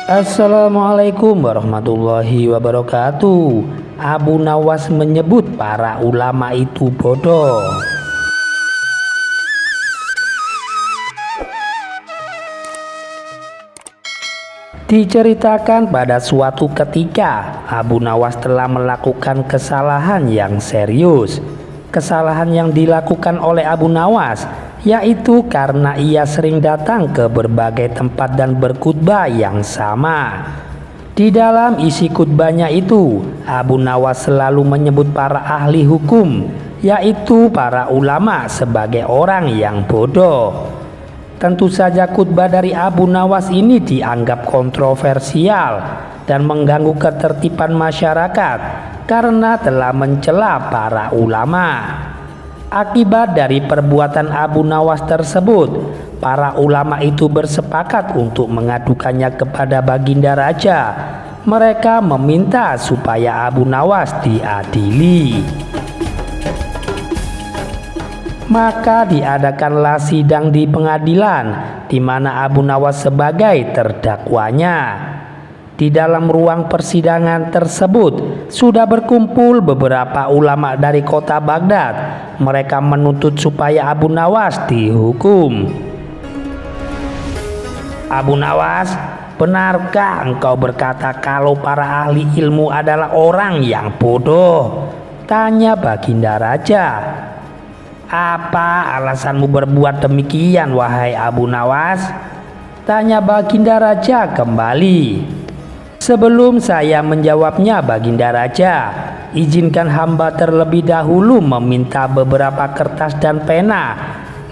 Assalamualaikum warahmatullahi wabarakatuh. Abu Nawas menyebut para ulama itu bodoh. Diceritakan pada suatu ketika Abu Nawas telah melakukan kesalahan yang serius. Kesalahan yang dilakukan oleh Abu Nawas yaitu karena ia sering datang ke berbagai tempat dan berkhutbah yang sama. Di dalam isi khutbahnya itu, Abu Nawas selalu menyebut para ahli hukum, yaitu para ulama, sebagai orang yang bodoh. Tentu saja khutbah dari Abu Nawas ini dianggap kontroversial dan mengganggu ketertiban masyarakat karena telah mencela para ulama. Akibat dari perbuatan Abu Nawas tersebut, para ulama itu bersepakat untuk mengadukannya kepada Baginda Raja. Mereka meminta supaya Abu Nawas diadili. Maka diadakanlah sidang di pengadilan, di mana Abu Nawas sebagai terdakwanya. Di dalam ruang persidangan tersebut sudah berkumpul beberapa ulama dari kota Baghdad. Mereka menuntut supaya Abu Nawas dihukum. Abu Nawas, benarkah engkau berkata kalau para ahli ilmu adalah orang yang bodoh? Tanya Baginda Raja. Apa alasanmu berbuat demikian, wahai Abu Nawas? Tanya Baginda Raja kembali. Sebelum saya menjawabnya, Baginda Raja, izinkan hamba terlebih dahulu meminta beberapa kertas dan pena,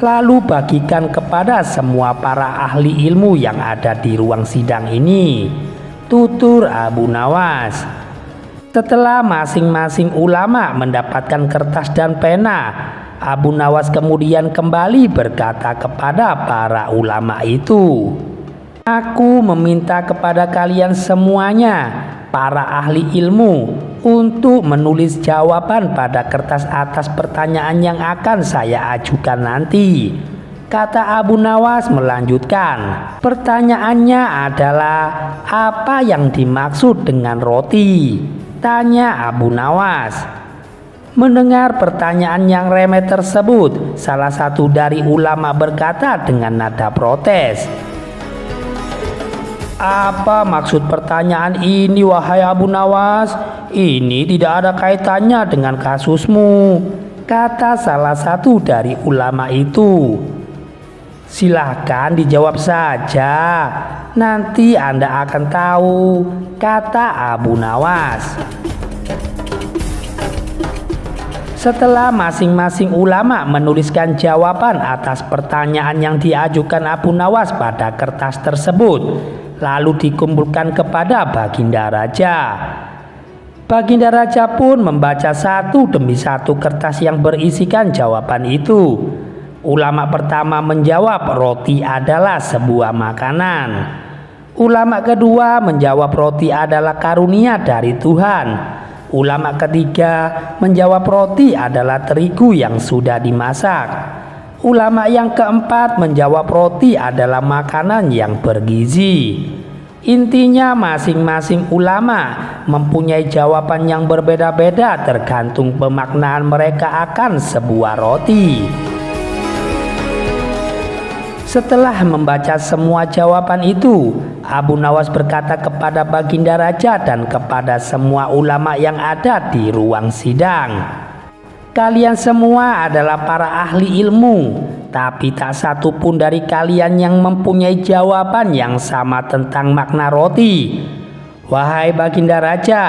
lalu bagikan kepada semua para ahli ilmu yang ada di ruang sidang ini, tutur Abu Nawas. Setelah masing-masing ulama mendapatkan kertas dan pena, Abu Nawas kemudian kembali berkata kepada para ulama itu, aku meminta kepada kalian semuanya, para ahli ilmu, untuk menulis jawaban pada kertas atas pertanyaan yang akan saya ajukan nanti. Kata Abu Nawas melanjutkan, pertanyaannya adalah apa yang dimaksud dengan roti? Tanya Abu Nawas. Mendengar pertanyaan yang remeh tersebut, salah satu dari ulama berkata dengan nada protes, apa maksud pertanyaan ini, wahai Abu Nawas? Ini tidak ada kaitannya dengan kasusmu, kata salah satu dari ulama itu. Silahkan dijawab saja, nanti Anda akan tahu, kata Abu Nawas. Setelah masing-masing ulama menuliskan jawaban atas pertanyaan yang diajukan Abu Nawas pada kertas tersebut, lalu dikumpulkan kepada Baginda Raja. Baginda Raja pun membaca satu demi satu kertas yang berisikan jawaban itu. Ulama pertama menjawab roti adalah sebuah makanan. Ulama kedua menjawab roti adalah karunia dari Tuhan. Ulama ketiga menjawab roti adalah terigu yang sudah dimasak. Ulama yang keempat menjawab roti adalah makanan yang bergizi. Intinya masing-masing ulama mempunyai jawaban yang berbeda-beda tergantung pemaknaan mereka akan sebuah roti. Setelah membaca semua jawaban itu, Abu Nawas berkata kepada Baginda Raja dan kepada semua ulama yang ada di ruang sidang, kalian semua adalah para ahli ilmu, tapi tak satu pun dari kalian yang mempunyai jawaban yang sama tentang makna roti. Wahai Baginda Raja,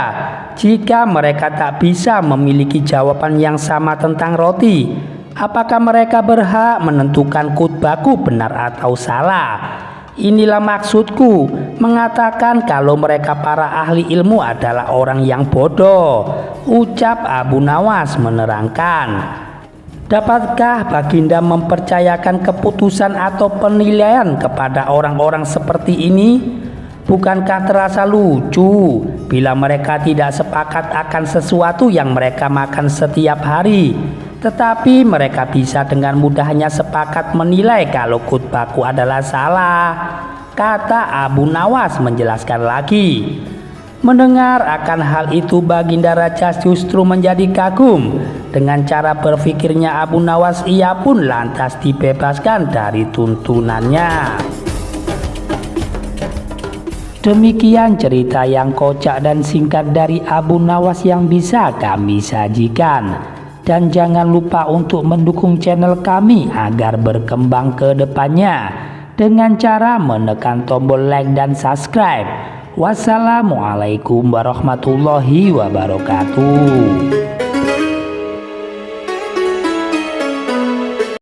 jika mereka tak bisa memiliki jawaban yang sama tentang roti, apakah mereka berhak menentukan khutbahku benar atau salah? Inilah maksudku mengatakan kalau mereka para ahli ilmu adalah orang yang bodoh, ucap Abu Nawas menerangkan. Dapatkah Baginda mempercayakan keputusan atau penilaian kepada orang-orang seperti ini? Bukankah terasa lucu bila mereka tidak sepakat akan sesuatu yang mereka makan setiap hari, tetapi mereka bisa dengan mudahnya sepakat menilai kalau khutbahku adalah salah? kata Abu Nawas menjelaskan lagi. Mendengar akan hal itu, Baginda Raja justru menjadi kagum dengan cara berpikirnya Abu Nawas. Ia pun lantas dibebaskan dari tuntunannya. Demikian cerita yang kocak dan singkat dari Abu Nawas yang bisa kami sajikan. Dan jangan lupa untuk mendukung channel kami agar berkembang ke depannya dengan cara menekan tombol like dan subscribe. Wassalamualaikum warahmatullahi wabarakatuh.